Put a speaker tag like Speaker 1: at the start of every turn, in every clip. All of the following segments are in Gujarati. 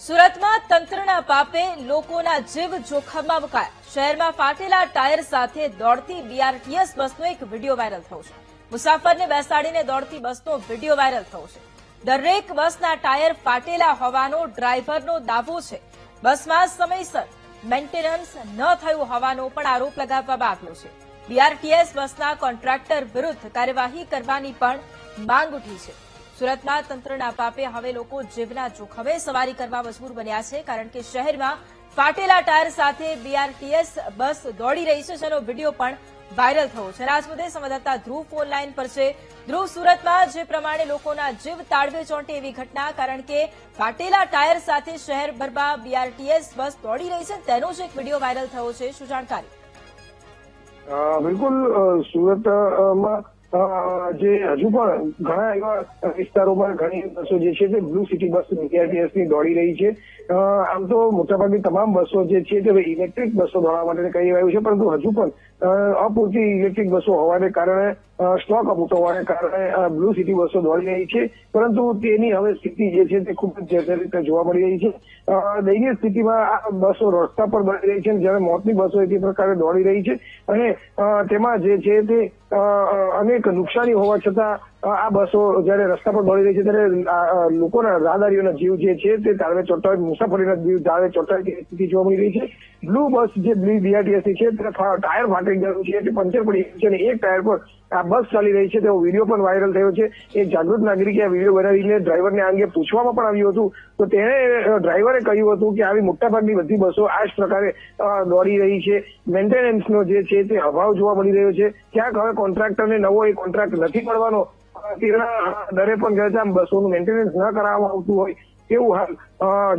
Speaker 1: સુરતમાં તંત્રના પાપે લોકોના જીવ જોખમમાં મુકાયા। શહેરમાં ફાટેલા ટાયર સાથે દોડતી બીઆરટીએસ બસનો એક વિડીયો વાયરલ થયો છે। મુસાફરને બેસાડીને દોડતી બસનો વિડીયો વાયરલ થયો છે। દરેક બસના ટાયર ફાટેલા હોવાનો ડ્રાઈવરનો દાવો છે। બસમાં સમયસર મેન્ટેનન્સ ન થયું હોવાનો પણ આરોપ લગાવવામાં આવ્યો છે। બીઆરટીએસ બસના કોન્ટ્રાક્ટર વિરુદ્ધ કાર્યવાહી કરવાની પણ માંગ ઉઠી છે। સુરતમાં તંત્રના પાપે હવે લોકો જીવના જોખમે સવારી કરવા મજબૂર બન્યા છે, કારણ કે શહેરમાં ફાટેલા ટાયર સાથે બીઆરટીએસ બસ દોડી રહી છે, જેનો વિડીયો પણ વાયરલ થયો છે। આજ મુદ્દે સંવાદદાતા ધ્રુવ ફોન લાઈન પર છે। ધ્રુવ, સુરતમાં જે પ્રમાણે લોકોના જીવ તાળવે ચોંટે એવી ઘટના, કારણ કે ફાટેલા ટાયર સાથે શહેરભરમાં બીઆરટીએસ બસ દોડી રહી છે, તેનો જ એક વિડીયો વાયરલ થયો છે, શું જાણકારી?
Speaker 2: બિલકુલ, સુરતમાં જે હજુ પણ ઘણા એવા વિસ્તારોમાં ઘણી બસો જે છે તે બ્લુ સિટી બસ બીઆરટીએસ ની દોડી રહી છે। આમ તો મોટાભાગની તમામ બસો જે છે તે ઇલેક્ટ્રિક બસો દોડવા માટે કહી રહ્યું છે, પરંતુ હજુ પણ અપૂરતી ઇલેક્ટ્રિક બસો હોવાને કારણે સ્ટોક અપૂરતો હોવાને કારણે બ્લુ સિટી બસો દોડી રહી છે, પરંતુ તેની હવે સ્થિતિ જે છે તે ખૂબ જ રીતે જોવા મળી રહી છે। દયનીય સ્થિતિમાં આ બસો રસ્તા પર દોડી રહી છે, જ્યારે મોટી બસો તે પ્રકારે દોડી રહી છે અને તેમાં જે છે તે અનેક નુકસાની હોવા છતાં આ બસો જયારે રસ્તા પર દોડી રહી છે ત્યારે લોકોના રાહદારીઓના જીવ જે છે તે તાળવે ચોંટાય, મુસાફરીના જીવ તાળવે ચોંટાય તેવી સ્થિતિ જોવા મળી રહી છે। બ્લુ બસ જે બીઆરટીએસ ની છે તે ટાયર ફાટી ગયું છે, તે પંચર પડી ગયું છે અને એક ટાયર પર આ બસ ચાલી રહી છે તેવો વિડીયો પણ વાયરલ થયો છે। એક જાગૃત નાગરિકે આ વિડીયો બનાવીને ડ્રાઈવરને આ અંગે પૂછવામાં પણ આવ્યું હતું, તો તેણે ડ્રાઈવરે કહ્યું હતું કે આવી મોટાભાગની બધી બસો આ જ પ્રકારે દોડી રહી છે। મેન્ટેનન્સનો જે છે તે અભાવ જોવા મળી રહ્યો છે। ક્યાંક હવે કોન્ટ્રાક્ટરને નવો એ કોન્ટ્રાક્ટ નથી મળવાનો, તેના દરે પણ કહે છે આમ બસોનું મેન્ટેનન્સ ન કરાવવામાં આવતું હોય તેવું હાલ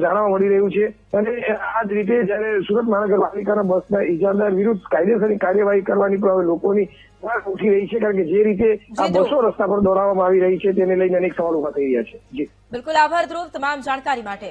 Speaker 2: જાણવા મળી રહ્યું છે। અને આ જ રીતે જયારે સુરત મહાનગરપાલિકાના બસના ઇજારદાર વિરુદ્ધ કાયદેસરની કાર્યવાહી કરવાની પણ હવે લોકોની માંગ ઉઠી રહી છે, કારણ કે જે રીતે આ બસો રસ્તા પર દોડાવવામાં આવી રહી છે તેને લઈને અનેક સવાલ ઉભા થઈ રહ્યા છે। જી
Speaker 1: બિલકુલ, આભાર ધ્રુવ તમામ જાણકારી માટે।